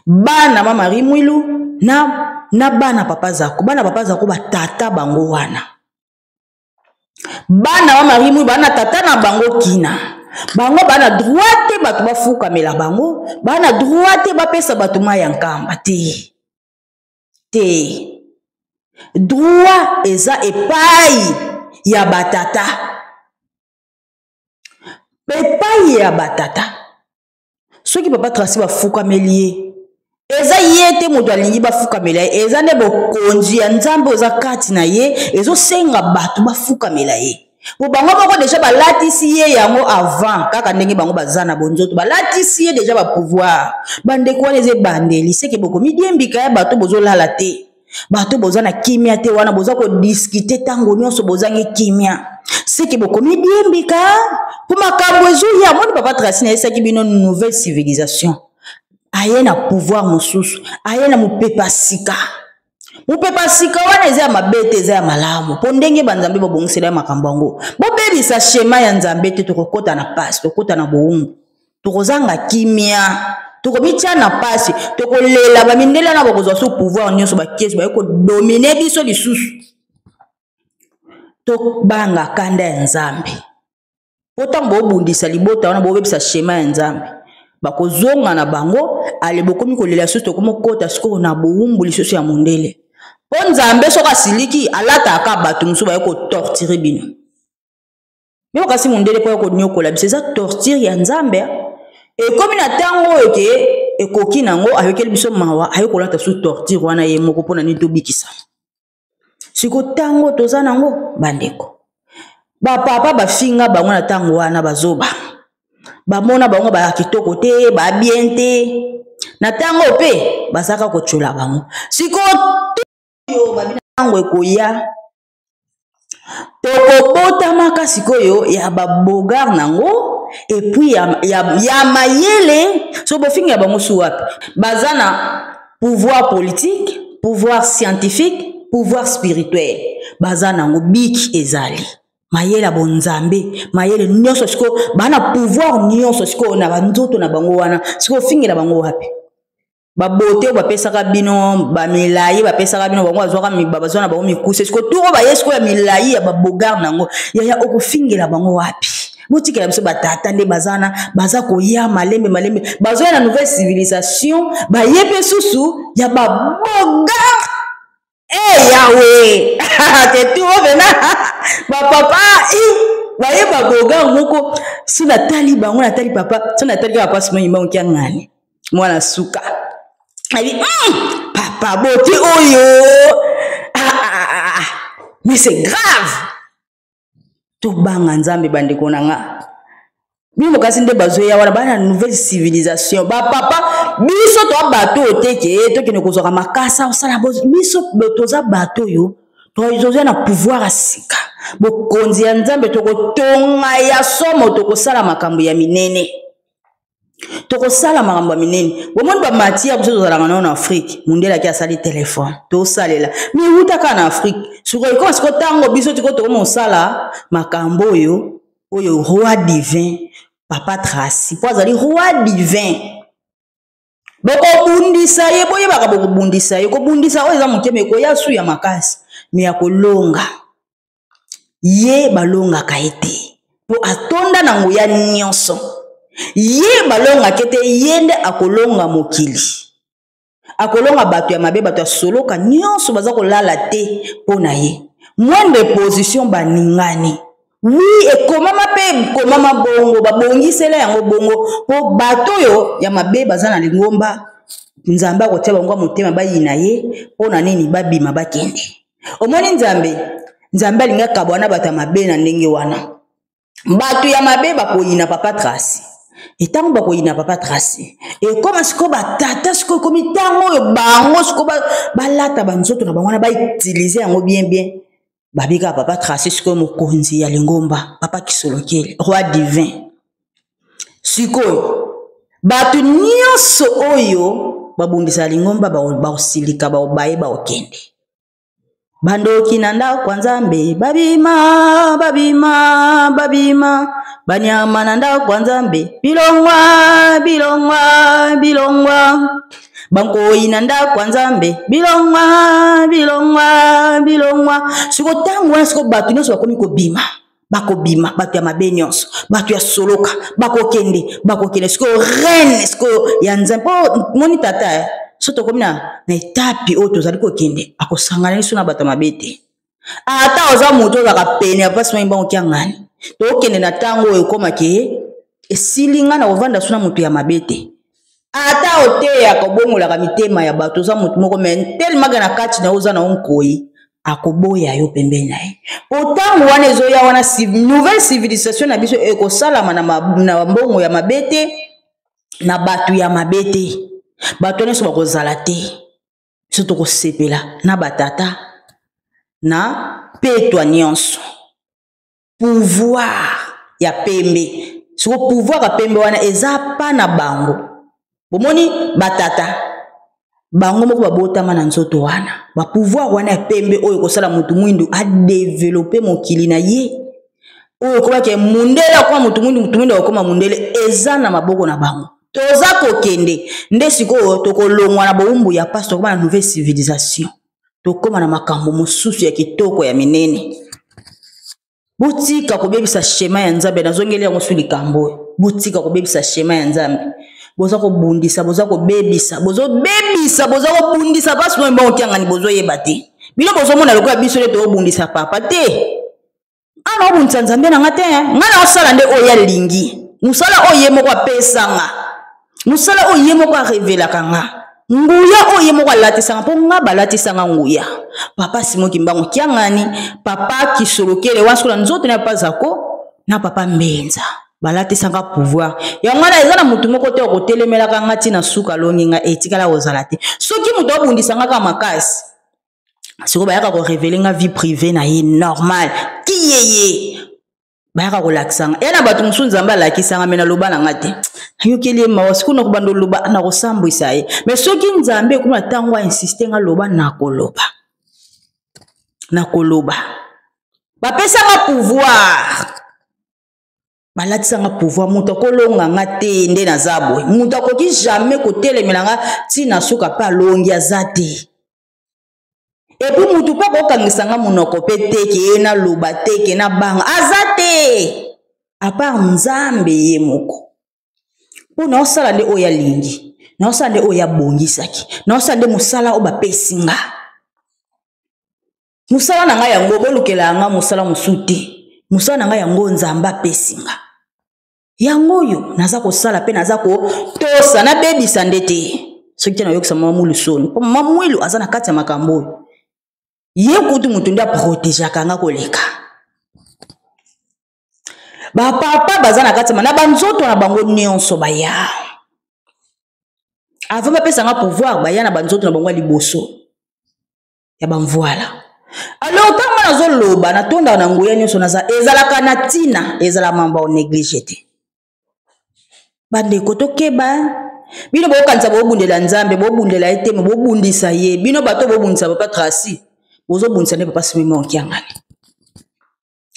bana mama Marie Mwilu na bana papa Zako. Bana papa Zako ba tata bango wana. Bana mama Marie Mwilu bana tata na bango kina. Bango bana droite batu bafuka mela bango. Bana droite bapesa batu mayankamba te. Te. Droit eza epai ya batata. Epai ya batata. Soki papa Tracy bafuka melie. Eza yete moto alingi bafuka melie. Eza ne bokonzi ya nzambe oza kati na ye. Ezo senga batu bafuka melie. Bo bango moko deja balatisi ye yango avant kaka ndenge bango bazana bonzoto balatisi ye deja ba pouvoir. Bande kwa leze bandeli seke boko midiembika ya batu bozolala te. Bato bozana kimia te wana boza ko discuter tango nyonso bozangi kimia seki bokomi biembika po makambo ezo ya moni papa Tracy na esaki bino nouvelle civilisation aye na pouvoir mosusu aye na mupepa sika wana eza mabete eza ya malamu po ndenge banzambe bobongisela makambo ngo bobebisa schéma ya nzambe te tokokota na passe tokota na boumbu tokozanga kimia tokomitia na pasi tokolela bamindela na bokozwa so pouvoir nyonso bakesi bayeko dominer biso lisusu to banga kanda ya nzambe potambo obundisa libota wana bobebisa schéma ya nzambe bakozonga na bango ale bokomi kolela susu tokomokota siko na boumbu lisusu ya mondele po nzambe soka siliki alata aka bato musu bayeko torturer bino mimo kasi mondele po yako nyokola biso eza torture ya nzambe. Et comme na tango eke ekoki nango ayokeli biso mawa ayokolata sous torture wana ye moko pona ni tobikisa siko tango toza nango bandeko ba papa ba finga bango na tango wana bazoba bamona bango ba kitoko te ba bien te na tango pe basaka kochola bango siko yo babina tango ekoya tokobota maka sikoyo ya babogar nango. Et puis ya mayele so bofinga bango suwapi bazana pouvoir politique, pouvoir scientifique, pouvoir spirituel bazana ngo biki ezali mayele bonzambe mayele nyonso siko bana pouvoir nyonso siko na banzoto na bango wana siko fingira bango wapi babote bapesaka bino bamilayi bapesaka bino bango azwaka babazwana bango mikuse siko turo bayesko ya milayi ya babogar nango ya okofingela bango wapi botikela biso batata nde bazana baza koya malembe bazoya na nouvelle civilisation bayepe susu ya baboga yawe te tout vena ba papa baye baboga ngoko sina tali bango na tali papa sina tali papa Simon Ngimba okiangani mwana suka ali papa boti oyo mais c'est grave. To banga nzambe bandeko nanga bimo kasi nde bazoya wana bana nouvelle civilisation ba papa biso to bato oteke to kene kozwa makasa osala biso toza bato yo to na pouvoir asika bokonzi ya nzambe tokotonga ya somo tokosala makambo ya minene tokosala makambo ya minene bomoni ba matière biso tozalanga na Afrique mundela ki asali téléphone to salela mi utaka na Afrique siko iko siko tango biso tiko tokomo sala makambo oyo roi divin papa Tracy po azali roi divin Boko bundisa ye boye baka boko bundisa ye ko bundisa oyo eza mokeme ko ya su ya makasi me ya kolonga ye balonga kaete po atonda na nguya nyonso ye balonga kete yende akolonga mokili akolonga bato ya mabe bato ya soloka nyonso baza kolala te pona ye moindre position baningani oui ekomama pe komama bongo babongisela yango bongo po bato yo ya mabe baza na lingomba nzambe akotia bango motema bayina ye pona nini babima bakende omoni nzambe alinga kabwana bato ya mabe na ndenge wana bato ya mabe bakoyina papa Tracy etango bakoyina papa Tracy ekoma siko batata siko komi tango oyo bango siko balata banzoto na bango na bautilize yango bien babika papa Tracy siko mokonzi ya lingomba papa Kisolokeli roi divin siko bato nyonso oyo babundisa lingomba baosilika baobaye baokende bandoki na ndako kwa Nzambe babima banyama na ndako kwa Nzambe bilongwa bankoyi na ndako kwa Nzambe bilongwa siko tango wana siko bato nyonso bakomi bakobima bato ya mabe nyonso bato ya soloka bakokende siko reine siko ya Nzambe moni tata soto komi na etape oyo tozali kokende akosangana liso na bato mabe te ata oza moto ozaka pene ya pasi mai bango kiangani tokende na tango oyo ekomaki esilinga na kovanda so na moto ya mabe te ata oteya kobongolaka mitema ya bato oza moto moko me telemaka na kati na oza na onkoyi akoboya yo pembeni na ye otango wana ezoya wana nouvelle civilisation na biso ekosalama na mbongo ya mabe te na bato ya mabe te bato nyonso bakozala te biso tokosepela na batata na petwa nyonso pouvoir ya pembe siko pouvoir ya pembe wana eza pa na bango bomoni batata bango moko babotama na nzoto wana ba pouvoir wana ya pembe oyo kosala mutu mwindu a développer mokili na ye oyo kobake mundele akoma mutu mwindu akoma mundele eza na maboko na bango toza kokende nde sikoyo tokolongwa na bowumbu ya pasi tokoma na nouvelle civilisation tokoma na makambo mosusu ya kitoko ya minene botika kobebisa shema ya Nzambe nazongeli yango su likambo botika kobebisa shema ya Nzambe boza kobundisa boza kobebisa boza kobundisa basi no mbongo kiangani bozo yeba te bino bozo mona lokola biso le to bundisa papa te ana obundisa Nzambe na ngate ngana osala nde oya lingi musala oye moko apesanga musala oye moko arevela kanga nguya oye moko alatisanga po nga balatisanga nguya papa Simoki Mbango kiangani papa Kisolokele wasola nzoto na pazako na papa Mbenza balatisanga pouvoir ya ngana eza na mutu moko te okotelemela ngati na suka longinga etikala ozala te soki mutu obundisanga ka makasi siko bayaka ko révéler nga vie privée na ye normal kiyeye bayaka ko laksanga yana batu musu Nzambe alakisanga mena loba na ngate ayokeli mawa siku na kubando loba na kosambwisa ye mais soki Nzambe kuma tango insister nga loba na koloba bapesa nga pouvoir balatisanga pouvoir mutu kolonga ngate nde na zabwe mutu akoki jamais kotelemela nga tina suka pa longi azate et puis mutu pa kokangisanga munoko pe teke na loba teke na banga azate à part Nzambe ye moko pona osala nde oya lingi na osala nde oya bongisaki na osala nde musala o bapesinga musala na nga yango bolukela nga musala musuti musala na nga yango Nzambe apesinga yango yo naza kosala pe naza ko tosa na bebisa ndete soki na yokisa mama mulusoni po mama mwilu aza na kati ya makambo ye kutu mutu nda protéger kanga koleka ba papa baza na kati na banzoto na bango nyonso baya avant bapesa nga pouvoir baya na banzoto na bango liboso ya banvoila alors tango nazoloba natonda na nguya nyonso naza ezalaka na tina ezala mamba o négligé te bandeko tokeba bino bokanisa bobundela Nzambe bobundela eteme bobundisa ye bino bato bobundisa papa Tracy bozo bundisa ne papa Simon Okiangani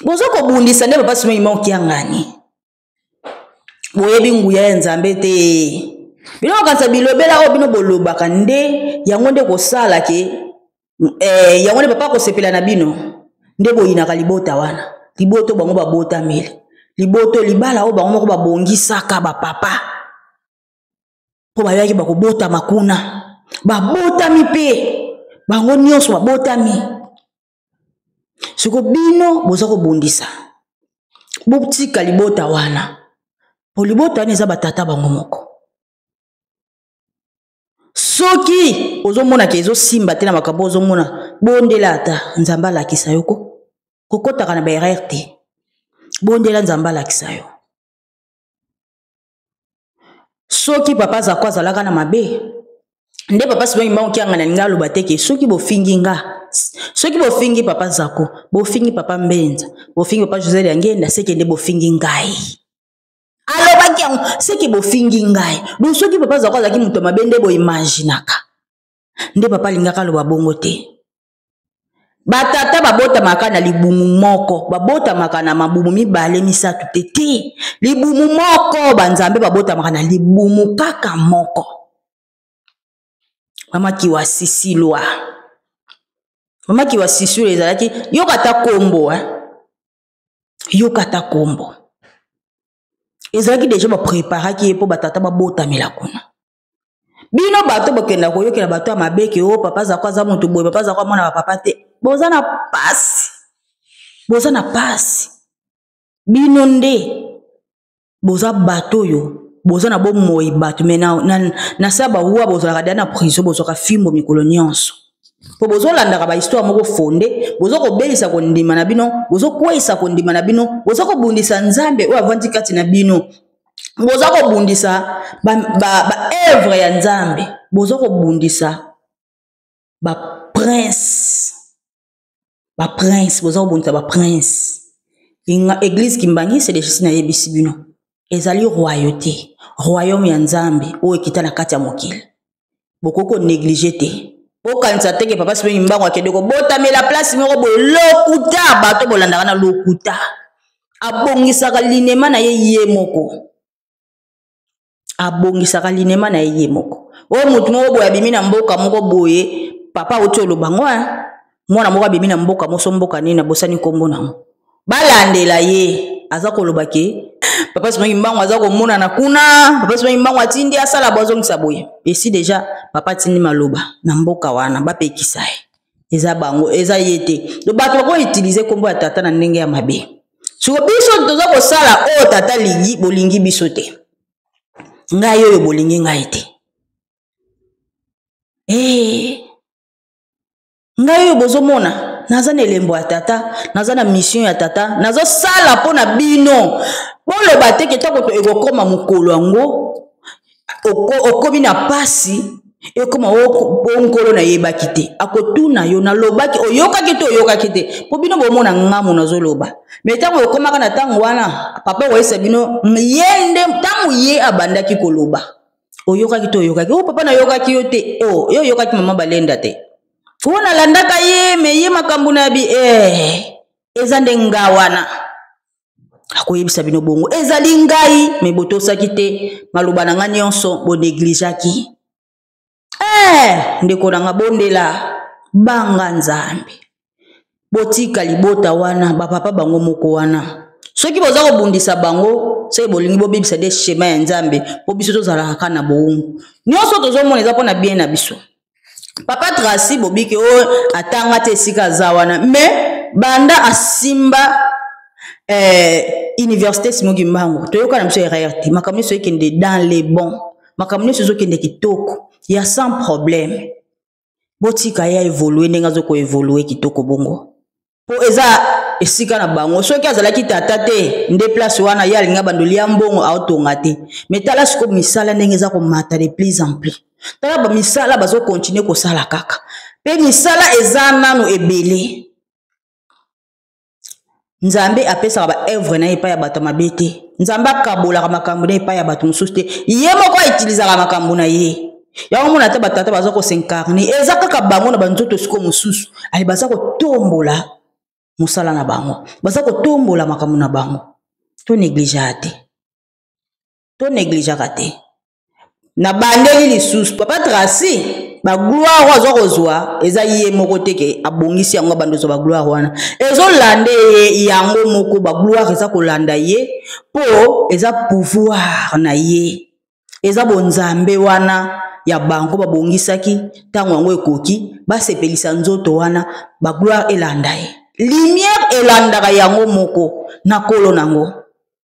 bozo ko bundisa ne papa Simon Okiangani boyebi nguya ya Nzambe te Bino kanisa bilobela o bino bolobaka nde yango nde kosala ke yango nde papa kosepela na bino nde boyinaka libota wana liboto bango babota mele liboto libala o bango moko babongisaka bapapa po bayaki bakobota makuna babotami pe bango nyonso babotami siko bino boza kobondisa botika libota wana po libota wana eza batata bango moko soki ozomona ke ezosimba te na makambo ozomona bondela ata nzambe alakisa yo kokotaka na baerreur te bondela nzambe alakisa yo soki papa zako azalaka na mabe nde papa sibangi mbango kianga na ninga aloba te ke soki bofingi nga soki bofingi papa zako bofingi papa Mbenza bofingi papa José Liangenda seke nde bofingi ngai alobaki yango seke bofingi ngai donc soki papa zako azalaki moto mabe nde boimaginaka nde papa alingaka aloba bongo te batata babotamaka na libumu moko babotamaka na mabumu mibale misatu te libumu moko banzambe babotamaka na libumu kaka moko mama Kiwasisilwa mama Kiwasisilwa ezalaki yokata kombo yokata kombo ezalaki deja bapreparaki ye mpo batata babotamela kuna bino bato bokenda koyokela bato ya mabeke o papa zako aza moto boye papa zako amona bapapa te boza na pasi bino nde boza bato oyo boza na bomoi bato me na sa bawa bozalaka dia na prison bozwaka fimbo mikolo nyonso po bozolandaka bahistware moko fonde bozokobelisa kondima na bino bozokweyisa kondima na bino bozokobundisa nzambe oyo avandi kati na bino bozokobundisa baevre ya nzambe bozokobundisa baprince bozokobundisa baprince église Kimbangi c'est déjà na yebisi bino ezali royauté royaume ya nzambe oyo ekita na kati ya mokili bokoko néglige te okanisa teke papa sibengi mbango akende kobotamela place moko boye lokuta bato bolandaka na lokuta abongisaka linema na ye moko abongisaka linema na ye moko o mutu moko boye abimi na mboka moko boye papa oti olobango mwana moko abimi na mboka moso mboka nini bosani kombo nango balandela ye aza koloba ke papa sibengi mbango aza komona na kuna papa sibengi mbango atindi asala bozongisa boye esi deja papa tindi maloba na mboka wana bapekisa ye eza bango eza yete do bato bako utiliser kombo ya tata na ndenge ya mabe siko biso toza kosala o tata lingi bolingi biso te ngai oyo bolingi ngai te ngai oyo bozomona naza na elembo ya tata naza na mission ya tata nazo sala mpo na bino boloba te ke toko to ekokoma mokolo yango okomi na pasi ekoma onkolo na yebaki te akotuna yo nalobaki oyokaki te oyokaki te mpo bino bomona ngamu nazoloba me ntango okomaka na ntango wana papa koyesa bino ye nde ntango ye abandaki koloba oyokaki te oyokaki o papa nayokaki yo te yo oyokaki mama Balenda te o nalandaka ye me ye makambo na bi eza nde nga wana akoyebisa bino bongo ezali ngai me botosaki te maloba na nga nyonso bonéglijaki ndeko na nga bondela banga nzambe botika libota wana bapapa bango moko wana soki boza kobundisa bango soki bolingi bobebisa de shema ya nzambe po biso tozalaka na boungu nyonso tozomona eza mpona bien na biso papa Tracy bobiki o atanga te esika aza wana me banda asimba université Simogi Mbango toyoka na biso erreur te makambo nyonso ekende dans les bons makambo nyonso ezokende kitoko ya sans problème botika ya évoluer ndenge azoko évoluer kitoko bongo po eza esika na bango soki azalaki tata te nde place wana ya alinga bandoli ya mbongo aotonga te me tala siko misala ndenge eza komata de plus en plus tala bamisala bazokontinue kosala kaka mpe misala eza nano ebele nzambe apesaka baevre na ye epai ya bato mabe te nzambe akabolaka makambo na ye epai ya bato mosusu te ye moko aitilizaka makambo na ye yango mona ata batata baza kosincarne eza kaka bango na banzoto siko mosusu ali baza kotombola mosala na bango baza kotombola makambo na bango to négligea te na bandeli lisusu papa Tracy ba gloire azo kozwa eza ye moko teke abongisi yango bandozo ba gloire wana ezo lande yango moko ba gloire eza kolanda ye po eza pouvoir na ye eza bonzambe wana ya bango babongisaki tango yango ekoki basepelisa nzoto wana ba gloire elanda ye lumière elandaka yango moko na kolo nango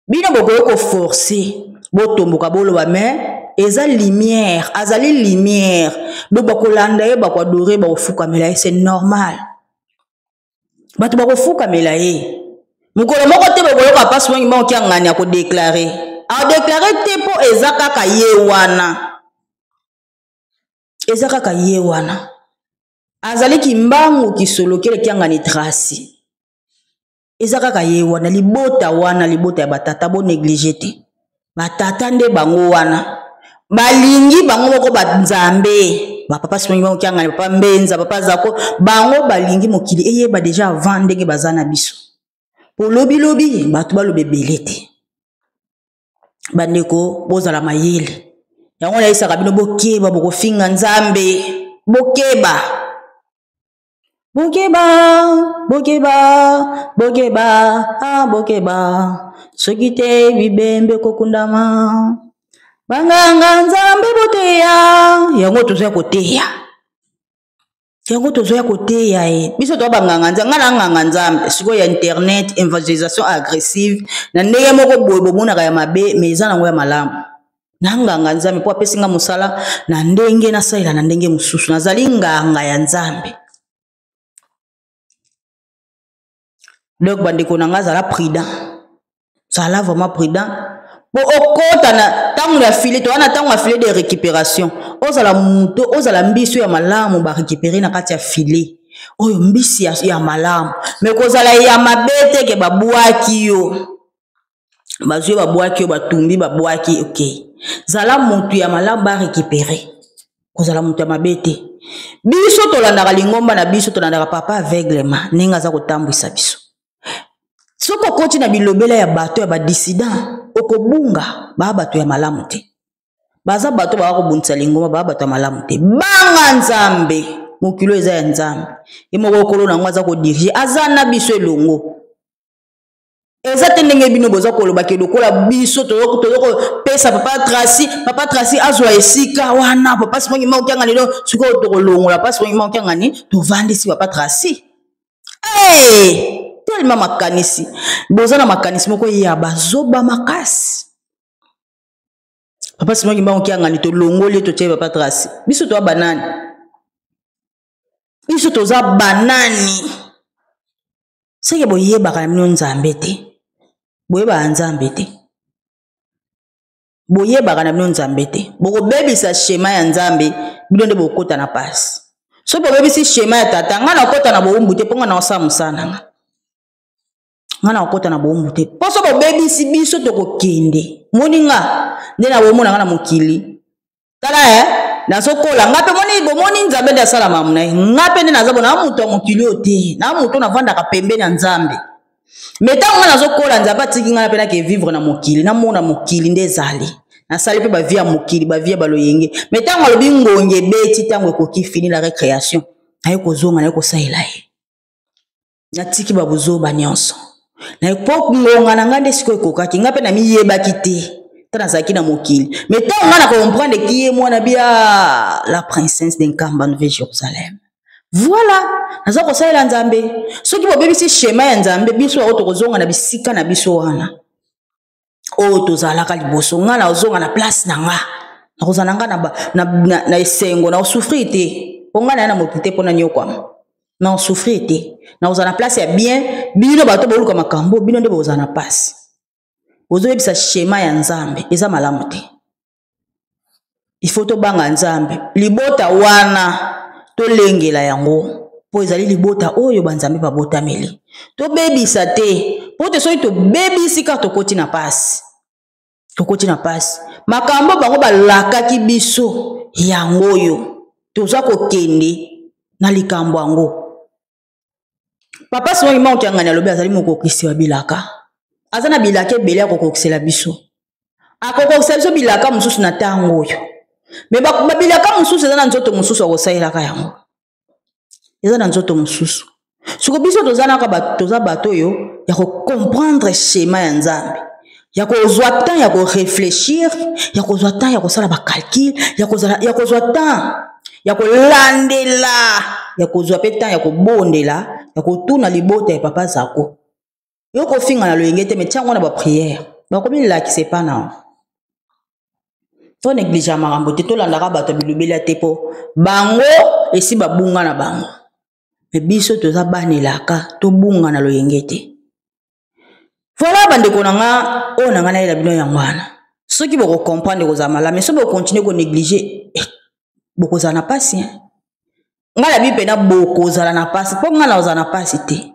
bino bokoyo ko forcer botomboka boloba mais eza lumière azali lumière do bakolanda ye bakwadore bakofukamela ye c'est normal bato bakofukamela ye mukolo moko te bokoyoka pasi wangi moko kia ngani akodéclarer akodéclarer te po eza kaka ye wana eza kaka ye wana azali kimbangu kisolo kele kia ngani Tracy eza kaka ye wana libota ya batata bo négliger te batata nde bango wana balingi bango moko banzambe papa simongi bango kia ngani papa Mbenza papa Zako bango balingi mokili eyeba déjà avant ndenge baza na biso po lobi bato balobe ebele te bandeko bozala mayele yango nayisaka bino bokeba bokofinga nzambe bokeba soki te bibembe kokundama banganga nzambe boteya yango tozoya koteya biso to banganga nzambe ngana nganga nzambe siko ya internet evangelisation agressive na ndenge moko boye bomonaka ya mabe mais eza nango ya malamu na nganga nzambe po apesinga mosala na ndenge nasalela na ndenge mosusu nazali nganga ya nzambe. Donc bandeko nanga zala prudent zala vraiment prudent po okota na tango ya filet to wana tango ya filet de récupération ozala muto ozala mbiso ya malamu ba récupérer na kati ya filet oyo mbisi ya malamu mais kozala ya mabete ke babwaki yo bazwe babwaki yo batumbi babwaki okay zala mutu ya malamu ba récupérer kozala mutu ya mabete biso tolandaka lingomba na biso tolandaka papa aveuglement ninga za kotambwisa biso soko koti na bilobela ya bato ya ba dissident okobunga ba bato ya malamu te baza bato ba kobunisa lingomba ba bato ya malamu te banga nzambe mokilo eza ya nzambe imoko kolona ngo aza ko diriger azana biso elongo eza te ndenge bino boza koloba ke lokola biso toko pesa papa Tracy azwa esika wana papa simongi moko kyanga lelo siko tokolongola papa simongi moko kyanga ni tovandisi papa Tracy tellement makanisi bozana makanisi moko ya bazoba makasi papa simongi moko kyanga ni tolongole to tie papa Tracy biso to banani biso toza banani seke boyebaka na mino nzambe te boyeba nzambe te boyebaka na bino nzambe te bokobebisa shema ya nzambe bino nde bokota na pasi so bobebisi shema ya tata nga na okota na bowumbu te mpo nga na osala mosala nga na okota na bowumbu te mpo so bobebisi biso tokokende moni nga nde na bomona nga na mokili tala nasokola nga mpe bomoni nzambe nde asala mamu na ye nga mpe nde naza bona na moto ya mokili oyo te na moto navandaka pembeni ya nzambe me ntango nga nazokola nzambe atiki nga mpe nake vivre na mokili namona mokili nde ezali nasali mpe bavie ya mokili bavie ya baloyenge me ntango alobi ngonge ebeti ntango ekoki fini la récréation naye kozonga naye kosalela ye natiki babozoba nyonso naye po ngonga na nga nde sikoyo ekokaki nga mpe namiyebaki te tana zaki na mokili mais tant on a comprendre qui est moi nabia la princesse d'Enkamba Nouvelle Jérusalem voilà naza ko salela nzambe soki bo bebisi schéma ya nzambe biso auto kozonga na bisika na biso wana auto zalaka liboso nga na ozonga na place na nga na kozana nga na esengo na souffrir te ponga na mokite pona nyokwa na souffrir te na ozana place ya bien bino bato boluka makambo bino nde bozana passe ozoyebisa shema ya nzambe eza malamu te il faut to banga nzambe libota wana to lengela yango po ezali libota oyo banzambe babotameli to bebisa te po te soki to bebisi ka to koti na passe makambo bango balakaki biso yango yo toza kokende na likambo yango papa soki mwa okiangani alobi azali mokokisi wa bilaka azana bilaka ebele akokokisela biso akokokisela biso bilaka mosusu na ntango oyo Mais babilaka mususu eza na nzoto mususu akosalelaka yango. Eza na nzoto mususu. Soko biso toza bato yo ya ko comprendre schéma ya Nzambe. Ya ko zwa temps ya ko réfléchir, ya ko zwa temps ya ko sala ba calcul, ya ko zwa temps ya ko landela, ya ko zwa pe temps ya ko bondela, ya ko tuna libota ya papa zako. Yo ko finga na loyengete me tiango na ba prière. Ba komi la ki c'est pas na. To néglige makambo te to landaka bato bilobela te po bango esi babunga na bango. Mais biso toza banelaka to bunga na loyengete. Voilà bandeko nanga o nanga na ela bino yangwana. Ceux qui vont comprendre ko za mala mais ceux qui vont continuer ko négliger boko za na pasi. Ngala bi pena boko za na pasi po ngala za na pasi te.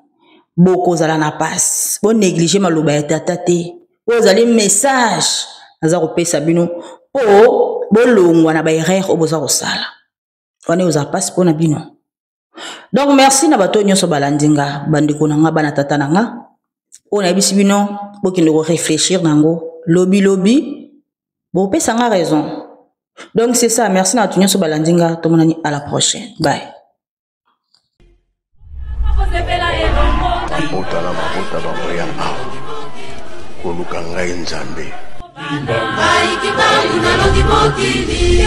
Boko za na pasi. Bo négliger maloba ya tata te. O za les messages aza ko pesa bino po bolongwa na ba erreur oboza ko sala. Wana oza pasi po na bino. Donc merci na bato nyonso balandinga bandeko nanga bana tata nanga. On a bisi bino bokende ko réfléchir nango lobby bo pesa nga raison. Donc c'est ça, merci na bato nyonso balandinga to monani à la prochaine. Bye. Mabota bamoya koluka ngai Nzambe. Mokili,